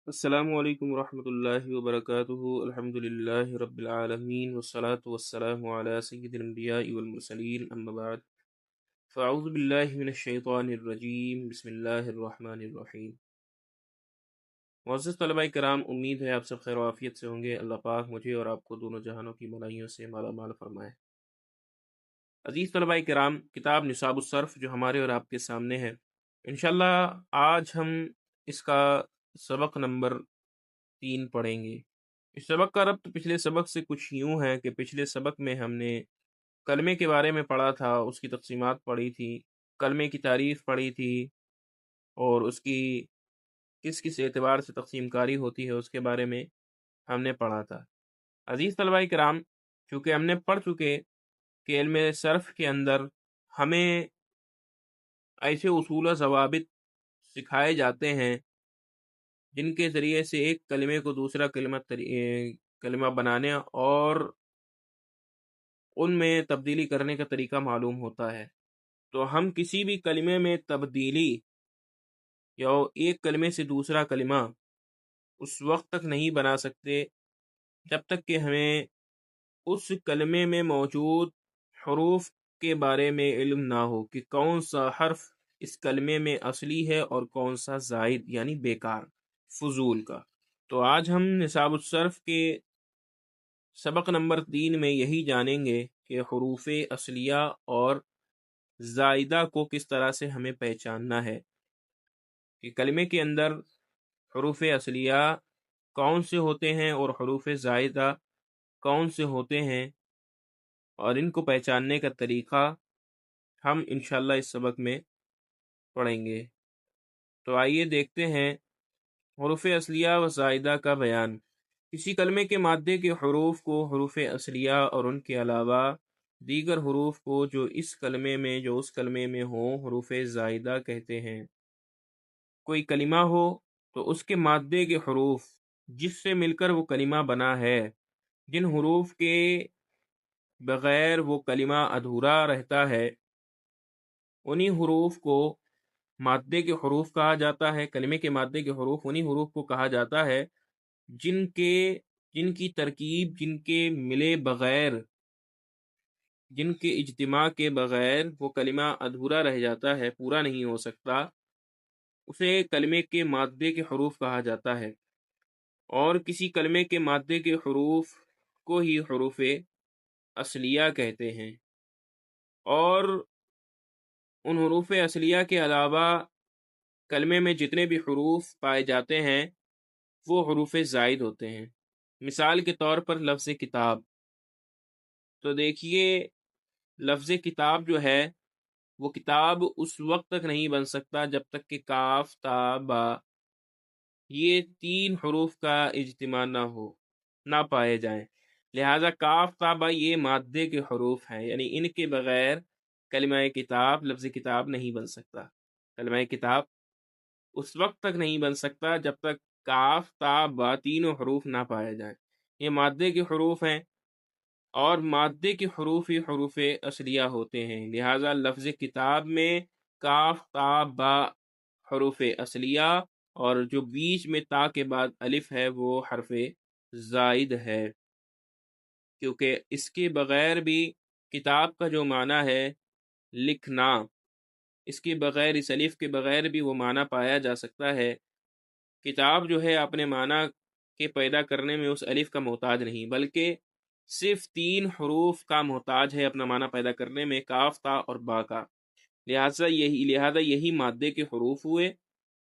السلام علیکم ورحمۃ اللہ وبرکاتہ۔ الحمد للہ رب العالمین والصلاة والسلام علی سید الانبیاء والمرسلین، اما بعد فاعوذ باللہ من الشیطان الرجیم، بسم اللہ الرحمن الرحیم۔ معزز طلبہ کرام، امید ہے آپ سب خیر و عافیت سے ہوں گے۔ اللہ پاک مجھے اور آپ کو دونوں جہانوں کی بھلائیوں سے مالا مال فرمائے۔ عزیز طلبہ کرام، کتاب نصاب الصرف جو ہمارے اور آپ کے سامنے ہے، انشاءاللہ آج ہم اس کا سبق نمبر 3 پڑھیں گے۔ اس سبق کا ربط پچھلے سبق سے کچھ یوں ہے کہ پچھلے سبق میں ہم نے کلمے کے بارے میں پڑھا تھا، اس کی تقسیمات پڑھی تھی، کلمے کی تعریف پڑھی تھی، اور اس کی کس کس اعتبار سے تقسیم کاری ہوتی ہے اس کے بارے میں ہم نے پڑھا تھا۔ عزیز طلبہ کرام، چونکہ ہم نے پڑھ چکے کہ علم صرف کے اندر ہمیں ایسے اصول و ضوابط سکھائے جاتے ہیں جن کے ذریعے سے ایک کلمے کو دوسرا کلمہ بنانے اور ان میں تبدیلی کرنے کا طریقہ معلوم ہوتا ہے۔ تو ہم کسی بھی کلمے میں تبدیلی یا ایک کلمے سے دوسرا کلمہ اس وقت تک نہیں بنا سکتے جب تک کہ ہمیں اس کلمے میں موجود حروف کے بارے میں علم نہ ہو کہ کون سا حرف اس کلمے میں اصلی ہے اور کون سا زائد یعنی بیکار، فضول کا۔ تو آج ہم نصاب الصرف کے سبق نمبر 3 میں یہی جانیں گے کہ حروف اصلیہ اور زائدہ کو کس طرح سے ہمیں پہچاننا ہے، کہ کلمے کے اندر حروف اصلیہ کون سے ہوتے ہیں اور حروف زائدہ کون سے ہوتے ہیں، اور ان کو پہچاننے کا طریقہ ہم انشاءاللہ اس سبق میں پڑھیں گے۔ تو آئیے دیکھتے ہیں حروف اصلیہ و زائدہ کا بیان۔ کسی کلمے کے مادے کے حروف کو حروف اصلیہ اور ان کے علاوہ دیگر حروف کو جو اس کلمے میں ہوں حروف زائدہ کہتے ہیں۔ کوئی کلمہ ہو تو اس کے مادے کے حروف جس سے مل کر وہ کلمہ بنا ہے، جن حروف کے بغیر وہ کلمہ ادھورا رہتا ہے، انہی حروف کو مادے کے حروف کہا جاتا ہے۔ کلمے کے مادے کے حروف انہی حروف کو کہا جاتا ہے جن کی ترکیب، جن کے ملے بغیر، جن کے اجتماع کے بغیر وہ کلمہ ادھورا رہ جاتا ہے، پورا نہیں ہو سکتا، اسے کلمے کے مادے کے حروف کہا جاتا ہے۔ اور کسی کلمے کے مادے کے حروف کو ہی حروف اصلیہ کہتے ہیں۔ اور ان حروف اصلیہ کے علاوہ کلمے میں جتنے بھی حروف پائے جاتے ہیں وہ حروف زائد ہوتے ہیں۔ مثال کے طور پر لفظ کتاب، تو دیکھیے لفظ کتاب جو ہے وہ کتاب اس وقت تک نہیں بن سکتا جب تک کہ کاف تا با یہ 3 حروف کا اجتماع نہ پائے جائیں۔ لہذا کاف تا با یہ مادے کے حروف ہیں، یعنی ان کے بغیر کلمہ کتاب، لفظ کتاب نہیں بن سکتا۔ کلمہ کتاب اس وقت تک نہیں بن سکتا جب تک کاف تا با تینوں حروف نہ پائے جائیں۔ یہ مادے کے حروف ہیں، اور مادے کے حروف ہی حروف اصلیہ ہوتے ہیں۔ لہذا لفظ کتاب میں کاف تا با حروف اصلیہ، اور جو بیچ میں تا کے بعد الف ہے وہ حرف زائد ہے، کیونکہ اس کے بغیر بھی کتاب کا جو معنی ہے لکھنا، اس کے بغیر، اس الف کے بغیر بھی وہ معنی پایا جا سکتا ہے۔ کتاب جو ہے اپنے معنی کے پیدا کرنے میں اس الف کا محتاج نہیں، بلکہ صرف 3 حروف کا محتاج ہے اپنا معنی پیدا کرنے میں، کاف تا اور با کا۔ لہذا یہی مادے کے حروف ہوئے،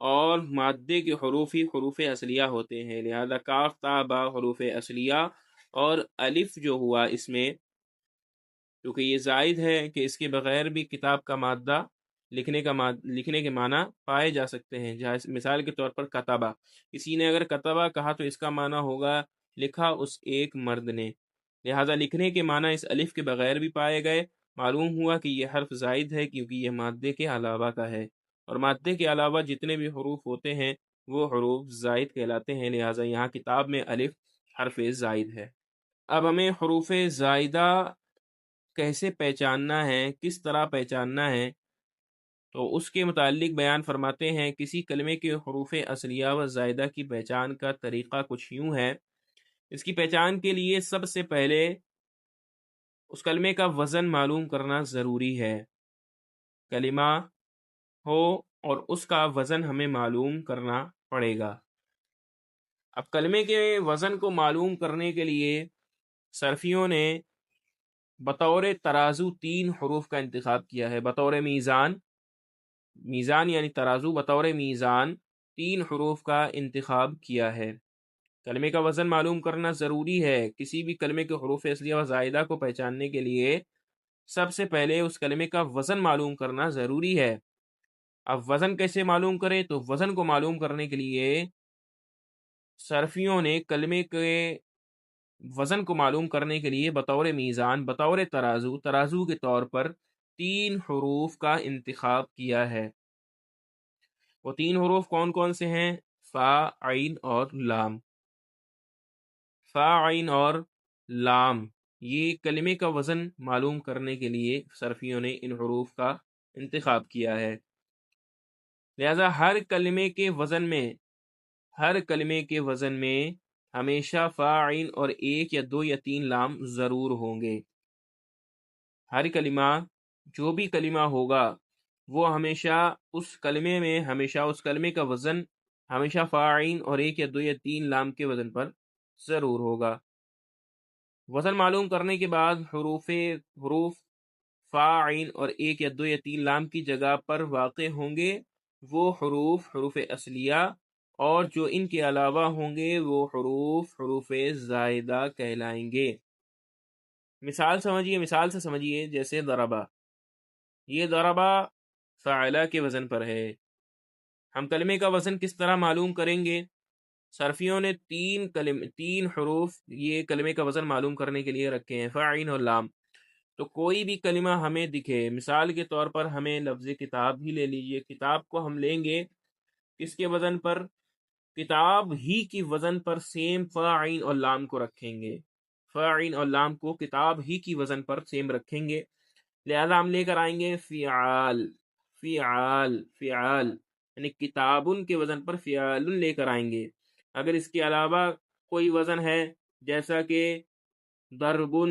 اور مادے کے حروف ہی حروف اصلیہ ہوتے ہیں۔ لہذا کاف تا با حروف اصلیہ، اور الف جو ہوا اس میں، کیونکہ یہ زائد ہے کہ اس کے بغیر بھی کتاب کا مادہ لکھنے کے معنی پائے جا سکتے ہیں۔ مثال کے طور پر کتبہ، کسی نے اگر کتبہ کہا تو اس کا معنی ہوگا لکھا اس ایک مرد نے۔ لہذا لکھنے کے معنی اس الف کے بغیر بھی پائے گئے۔ معلوم ہوا کہ یہ حرف زائد ہے کیونکہ یہ مادے کے علاوہ کا ہے، اور مادے کے علاوہ جتنے بھی حروف ہوتے ہیں وہ حروف زائد کہلاتے ہیں۔ لہذا یہاں کتاب میں الف حرف زائد ہے۔ اب ہمیں حروف زائدہ کیسے پہچاننا ہے، کس طرح پہچاننا ہے، تو اس کے متعلق بیان فرماتے ہیں کسی کلمے کے حروف اصلیہ و زائدہ کی پہچان کا طریقہ کچھ یوں ہے۔ اس کی پہچان کے لیے سب سے پہلے اس کلمے کا وزن معلوم کرنا ضروری ہے۔ کلمہ ہو اور اس کا وزن ہمیں معلوم کرنا پڑے گا۔ اب کلمے کے وزن کو معلوم کرنے کے لیے صرفیوں نے بطور ترازو 3 حروف کا انتخاب کیا ہے۔ بطور میزان، میزان یعنی ترازو، بطور میزان 3 حروف کا انتخاب کیا ہے۔ کلمے کا وزن معلوم کرنا ضروری ہے۔ کسی بھی کلمے کے حروف اصلیہ و زائدہ کو پہچاننے کے لیے سب سے پہلے اس کلمے کا وزن معلوم کرنا ضروری ہے۔ اب وزن کیسے معلوم کریں؟ تو وزن کو معلوم کرنے کے لیے صرفیوں نے کلمے کے وزن کو معلوم کرنے کے لیے بطور میزان، بطور ترازو کے طور پر 3 حروف کا انتخاب کیا ہے۔ وہ 3 حروف کون کون سے ہیں؟ فا، عین اور لام۔ فا، عین اور لام، یہ کلمے کا وزن معلوم کرنے کے لیے صرفیوں نے ان حروف کا انتخاب کیا ہے۔ لہذا ہر کلمے کے وزن میں ہمیشہ فا، عین اور 1 یا 2 یا 3 لام ضرور ہوں گے۔ ہر کلمہ، جو بھی کلمہ ہوگا وہ ہمیشہ اس کلمے کا وزن ہمیشہ فا، عین اور 1 یا 2 یا 3 لام کے وزن پر ضرور ہوگا۔ وزن معلوم کرنے کے بعد حروف فا، عین اور 1 یا 2 یا 3 لام کی جگہ پر واقع ہوں گے وہ حروف اصلیہ، اور جو ان کے علاوہ ہوں گے وہ حروف زائدہ کہلائیں گے۔ مثال سے سمجھیے، جیسے ضربہ، یہ ضربہ فعلہ کے وزن پر ہے۔ ہم کلمے کا وزن کس طرح معلوم کریں گے؟ صرفیوں نے 3 حروف یہ کلمے کا وزن معلوم کرنے کے لیے رکھے ہیں، فا، عین اور لام۔ تو کوئی بھی کلمہ ہمیں دکھے، مثال کے طور پر ہمیں لفظ کتاب ہی لے لیجئے۔ کتاب کو ہم لیں گے کس کے وزن پر؟ کتاب ہی کی وزن پر سیم فا، عین اور لام کو رکھیں گے۔ فا، عین اور لام کو کتاب ہی کی وزن پر سیم رکھیں گے، لہذا ہم لے کر آئیں گے فعال، یعنی کتابن کے وزن پر فعال لے کر آئیں گے۔ اگر اس کے علاوہ کوئی وزن ہے جیسا کہ ضربن،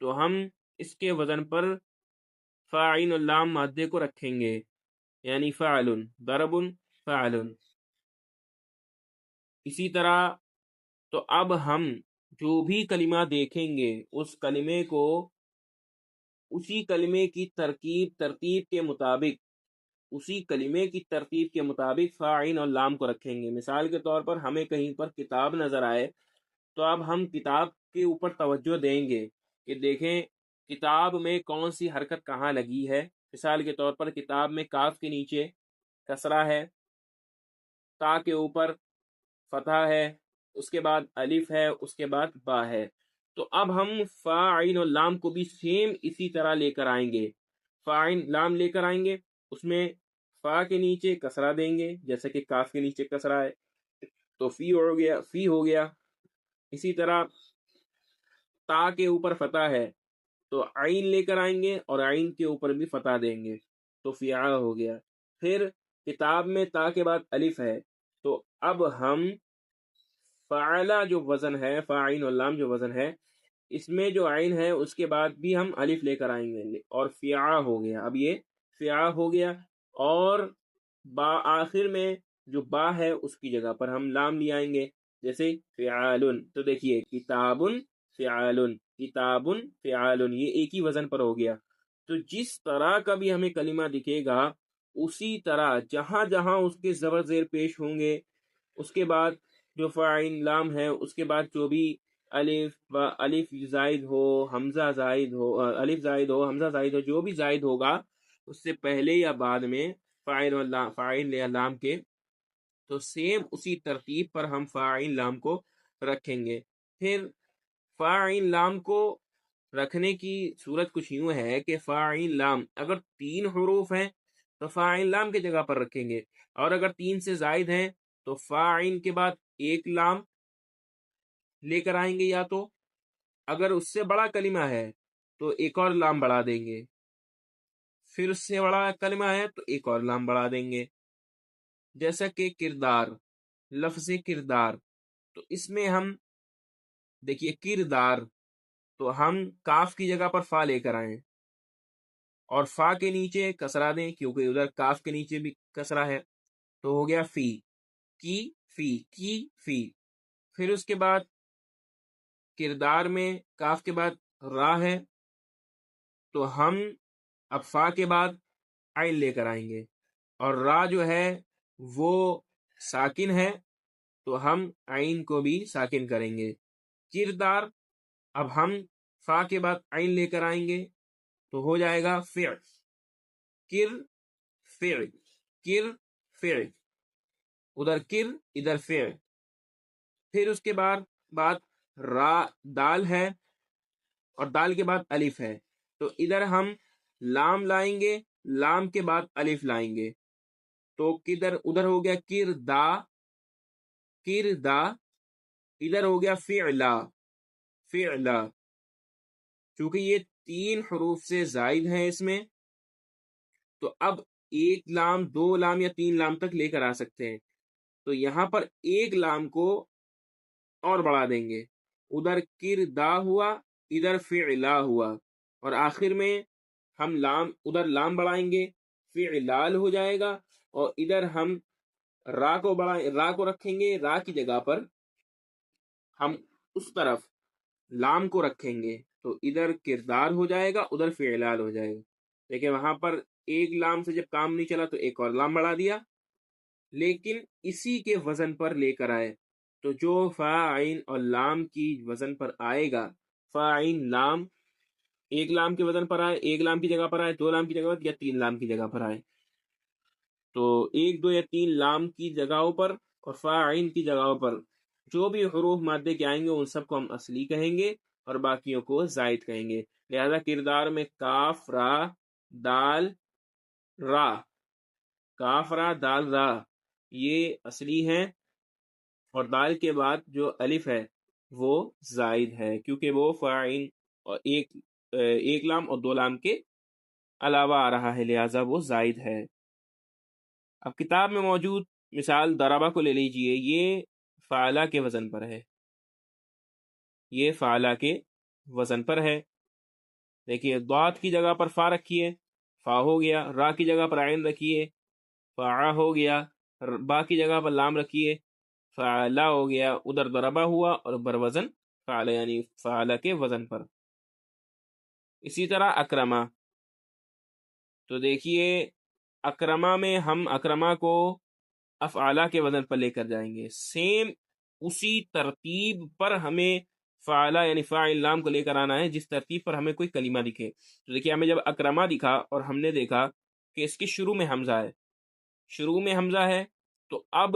تو ہم اس کے وزن پر فا، عین اور لام مادے کو رکھیں گے، یعنی فعلن، ضربن، فعلن۔ اسی طرح تو اب ہم جو بھی کلمہ دیکھیں گے اس کلمے کو اسی کلمے کی ترتیب کے مطابق فا، عین اور لام کو رکھیں گے۔ مثال کے طور پر ہمیں کہیں پر کتاب نظر آئے تو اب ہم کتاب کے اوپر توجہ دیں گے کہ دیکھیں کتاب میں کون سی حرکت کہاں لگی ہے۔ مثال کے طور پر کتاب میں کاف کے نیچے کسرہ ہے، تا کے اوپر فتح ہے، اس کے بعد الف ہے، اس کے بعد با ہے۔ تو اب ہم فا، عین اور لام کو بھی سیم اسی طرح لے کر آئیں گے۔ فا، عین، لام لے کر آئیں گے، اس میں فا کے نیچے کسرہ دیں گے جیسے کہ کاف کے نیچے کسرہ ہے تو فی ہو گیا۔ اسی طرح تا کے اوپر فتح ہے تو عین لے کر آئیں گے اور عین کے اوپر بھی فتح دیں گے تو فیعہ ہو گیا۔ پھر کتاب میں تا کے بعد الف ہے تو اب ہم فعلہ جو وزن ہے، فا، عین اور لام جو وزن ہے، اس میں جو عین ہے اس کے بعد بھی ہم الف لے کر آئیں گے اور فیعہ ہو گیا۔ اب یہ فیعہ ہو گیا، اور با آخر میں جو با ہے اس کی جگہ پر ہم لام لے آئیں گے جیسے فعالن۔ تو دیکھیے کتابن فعالن، کتابن فعالن، یہ ایک ہی وزن پر ہو گیا۔ تو جس طرح کا بھی ہمیں کلمہ دکھے گا اسی طرح جہاں جہاں اس کے زبر زیر پیش ہوں گے، اس کے بعد جو فا، عین، لام ہے، اس کے بعد جو بھی الف زائد ہو، حمزہ زائد ہو، جو بھی زائد ہوگا اس سے پہلے یا بعد میں فا، عین یا لام کے، تو سیم اسی ترتیب پر ہم فا، عین، لام کو رکھیں گے۔ پھر فا، عین، لام کو رکھنے کی صورت کچھ یوں ہے کہ فا، عین، لام اگر 3 حروف ہیں تو فا، عین، لام کی جگہ پر رکھیں گے، اور اگر 3 سے زائد ہیں تو فا، عین کے بعد 1 لام لے کر آئیں گے، یا تو اگر اس سے بڑا کلمہ ہے تو ایک اور لام بڑھا دیں گے، پھر اس سے بڑا کلمہ ہے تو ایک اور لام بڑھا دیں گے. جیسا کہ کردار، لفظ کردار، تو اس میں ہم دیکھیے کردار، تو ہم کاف کی جگہ پر فا لے کر آئیں اور فا کے نیچے کسرا دیں کیونکہ ادھر کاف کے نیچے بھی کسرا ہے، تو ہو گیا فی، کی فی. پھر اس کے بعد کردار میں کاف کے بعد را ہے، تو ہم اب فا کے بعد عین لے کر آئیں گے، اور را جو ہے وہ ساکن ہے تو ہم عین کو بھی ساکن کریں گے. کردار، اب ہم فا کے بعد عین لے کر آئیں گے تو ہو جائے گا فعل، کر فعل، کر فعل، ادھر کر ادھر فعل. پھر اس کے بعد را دال ہے اور دال کے بعد الف ہے، تو ادھر ہم لام لائیں گے، لام کے بعد الف لائیں گے، تو ادھر ہو گیا کردا، کردا، ادھر ہو گیا فعلا، فعلا. چونکہ یہ 3 حروف سے زائد ہیں اس میں، تو اب 1 لام 2 لام یا 3 لام تک لے کر آ سکتے ہیں، تو یہاں پر 1 لام کو اور بڑھا دیں گے، ادھر کردا ہوا ادھر فعلا ہوا، اور آخر میں ہم ادھر لام بڑھائیں گے، فعلال ہو جائے گا، اور ادھر ہم را کو رکھیں گے، را کی جگہ پر ہم اس طرف لام کو رکھیں گے، تو ادھر کردار ہو جائے گا، ادھر فعلال ہو جائے گا. لیکن وہاں پر 1 لام سے جب کام نہیں چلا تو ایک اور لام بڑھا دیا، لیکن اسی کے وزن پر لے کر آئے، تو جو فا عین اور لام کی وزن پر آئے گا، فا عین لام 1 لام کے وزن پر آئے، 1 لام کی جگہ پر آئے، 2 لام کی جگہ پر، یا 3 لام کی جگہ پر آئے، تو 1 2 یا 3 لام کی جگہوں پر اور فا عین کی جگہوں پر جو بھی حروف مادے کے آئیں گے ان سب کو ہم اصلی کہیں گے اور باقیوں کو زائد کہیں گے. لہذا کردار میں کاف را دال را، کاف را دال را یہ اصلی ہیں، اور دال کے بعد جو الف ہے وہ زائد ہے کیونکہ وہ فاعین اور ایک لام اور 2 لام کے علاوہ آ رہا ہے، لہذا وہ زائد ہے. اب کتاب میں موجود مثال ضربہ کو لے لیجئے، یہ فعلا کے وزن پر ہے، یہ فعلا کے وزن پر ہے. دیکھیے ضاد کی جگہ پر فا رکھیے، فا ہو گیا، را کی جگہ پر عین رکھیے، فا ہو گیا، با کی جگہ پر لام رکھیے، فعلا ہو گیا، ادھر ضربہ ہوا اور بر وزن فعلا یعنی فعلا کے وزن پر. اسی طرح اکرما، تو دیکھیے اکرما میں ہم اکرما کو افعلا کے وزن پر لے کر جائیں گے، سیم اسی ترتیب پر ہمیں فعلا یعنی فاعل لام کو لے کر آنا ہے جس ترتیب پر ہمیں کوئی کلمہ دکھے. تو دیکھیے ہمیں جب اکرما دکھا اور ہم نے دیکھا کہ اس کے شروع میں حمزہ ہے، شروع میں حمزہ ہے، تو اب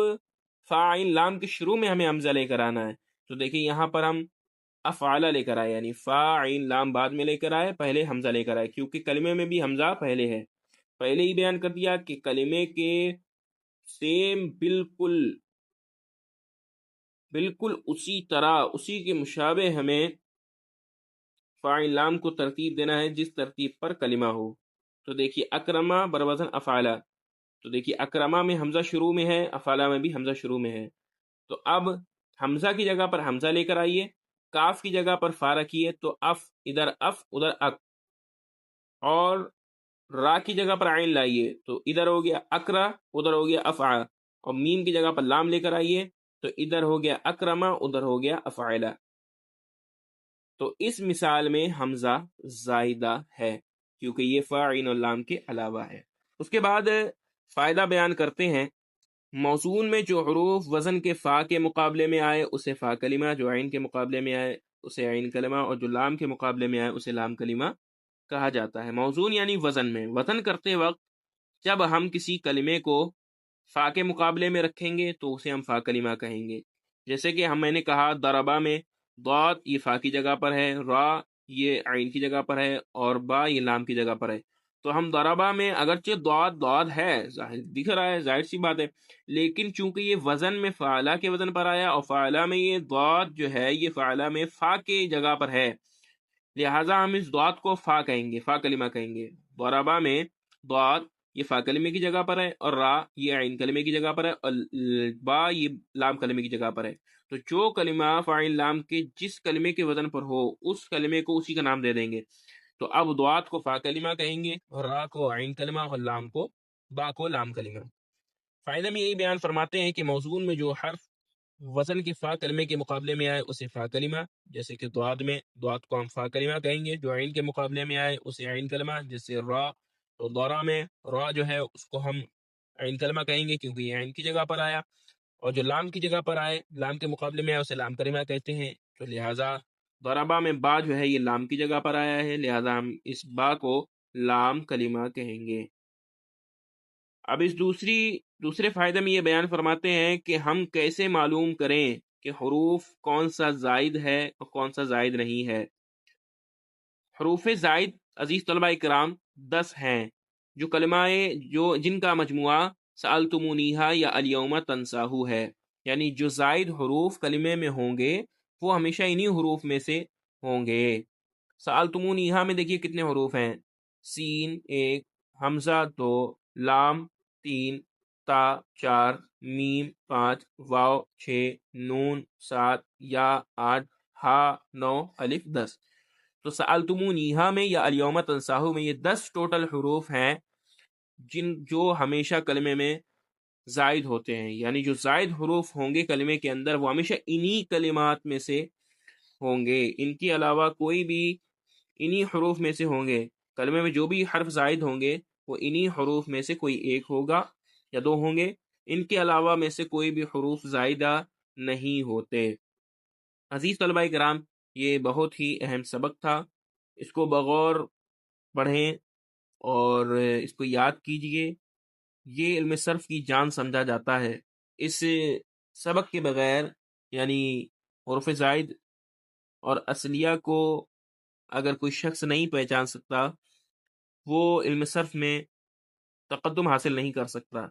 فاعل لام کے شروع میں ہمیں حمزہ لے کر آنا ہے. تو دیکھیے یہاں پر ہم افعلا لے کر آئے، یعنی فاعل لام بعد میں لے کر آئے، پہلے حمزہ لے کر آئے، کیونکہ کلمے میں بھی حمزہ پہلے ہے. پہلے ہی بیان کر دیا کہ کلمے کے سیم بالکل اسی طرح اسی کے مشابہ ہمیں فاعل لام کو ترتیب دینا ہے جس ترتیب پر کلمہ ہو. تو دیکھیے اکرما بروزن افعلا، تو دیکھیے اکرما میں حمزہ شروع میں ہے، افعلا میں بھی حمزہ شروع میں ہے، تو اب حمزہ کی جگہ پر حمزہ لے کر آئیے، کاف کی جگہ پر فا رکھیے، تو اف ادھر اک، اور را کی جگہ پر عین لائیے، تو ادھر ہو گیا اکرا، ادھر ہو گیا افعا، اور میم کی جگہ پر لام لے کر آئیے تو ادھر ہو گیا اکرما، ادھر ہو گیا افعلا. تو اس مثال میں حمزہ زائدہ ہے کیونکہ یہ فاعل اور لام کے علاوہ ہے. اس کے بعد فائدہ بیان کرتے ہیں، موزون میں جو حروف وزن کے فا کے مقابلے میں آئے اسے فا کلمہ، جو عین کے مقابلے میں آئے اسے عین کلمہ، اور جو لام کے مقابلے میں آئے اسے لام کلمہ کہا جاتا ہے. موزون یعنی وزن میں، وزن کرتے وقت جب ہم کسی کلمے کو فا کے مقابلے میں رکھیں گے تو اسے ہم فا کلمہ کہیں گے. جیسے کہ میں نے کہا ضربہ میں ضاد یہ فا کی جگہ پر ہے، را یہ عین کی جگہ پر ہے، اور با یہ لام کی جگہ پر ہے. تو ہم ضربہ میں اگرچہ ضاد ہے، ظاہر دکھ رہا ہے، ظاہر سی بات ہے، لیکن چونکہ یہ وزن میں فعلا کے وزن پر آیا اور فعلا میں یہ ضاد جو ہے یہ فعلا میں فا کے جگہ پر ہے، لہٰذا ہم اس ضاد کو فا کہیں گے، فا کلمہ کہیں گے. ضربہ میں ضاد یہ فا کلمے کی جگہ پر ہے، اور را یہ عین کلمے کی جگہ پر ہے، اور با یہ لام کلمے کی جگہ پر ہے۔ تو جو کلمہ فاعل لام کے جس کلمے کے وزن پر ہو اس کلمے کو اسی کا نام دے دیں گے۔ تو اب ضاد کو فا کلمہ کہیں گے، اور را کو عین کلمہ، اور لام کو با کو لام کلمہ۔ فائدہ میں یہی بیان فرماتے ہیں کہ موزون میں جو حرف وزن کے فا کلمے کے مقابلے میں آئے اسے فا کلمہ، جیسے کہ ضاد میں ضاد کو ہم فا کلمہ کہیں گے، جو عین کے مقابلے میں آئے اسے عین کلمہ، جیسے را، تو ضرا میں را جو ہے اس کو ہم عین کلمہ کہیں گے کیونکہ یہ عین کی جگہ پر آیا، اور جو لام کی جگہ پر آئے لام کے مقابلے میں آئے اسے لام کلمہ کہتے ہیں۔ تو لہٰذا ضربہ میں با جو ہے یہ لام کی جگہ پر آیا ہے، لہٰذا ہم اس با کو لام کلمہ کہیں گے۔ اب اس دوسرے فائدے میں یہ بیان فرماتے ہیں کہ ہم کیسے معلوم کریں کہ حروف کون سا زائد ہے اور کون سا زائد نہیں ہے۔ حروف زائد عزیز طلبہ کرام 10 ہیں، جو جن کا مجموعہ سألتمونیہا یا الیوم تنساہو ہے، یعنی جو زائد حروف کلمے میں ہوں گے وہ ہمیشہ انہی حروف میں سے ہوں گے۔ سألتمونیہا میں دیکھیے کتنے حروف ہیں، سین 1، حمزہ 2، لام 3، تا 4، میم 5، واو 6، نون 7، یا 8، ہا 9، الف 10۔ تو سألتمونیہا میں یا الیوم تنساہو میں یہ 10 ٹوٹل حروف ہیں جو ہمیشہ کلمے میں زائد ہوتے ہیں، یعنی جو زائد حروف ہوں گے کلمے کے اندر وہ ہمیشہ انہی کلمات میں سے ہوں گے، ان کے علاوہ کوئی بھی انہی حروف میں سے ہوں گے۔ کلمے میں جو بھی حرف زائد ہوں گے وہ انہی حروف میں سے کوئی ایک ہوگا یا 2 ہوں گے، ان کے علاوہ میں سے کوئی بھی حروف زائدہ نہیں ہوتے۔ عزیز طلبہ کرام یہ بہت ہی اہم سبق تھا، اس کو بغور پڑھیں اور اس کو یاد کیجئے، یہ علم صرف کی جان سمجھا جاتا ہے۔ اس سبق کے بغیر یعنی حروف زائد اور اصلیہ کو اگر کوئی شخص نہیں پہچان سکتا وہ علم صرف میں تقدم حاصل نہیں کر سکتا،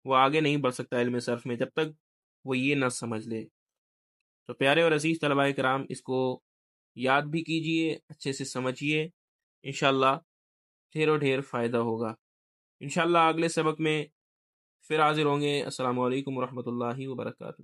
وہ آگے نہیں بڑھ سکتا علم صرف میں جب تک وہ یہ نہ سمجھ لے۔ تو پیارے اور عزیز طلباء کرام اس کو یاد بھی کیجئے، اچھے سے سمجھیے، انشاءاللہ ڈھیر و ڈھیر فائدہ ہوگا۔ انشاءاللہ اگلے سبق میں پھر حاضر ہوں گے۔ السلام علیکم ورحمۃ اللہ وبرکاتہ۔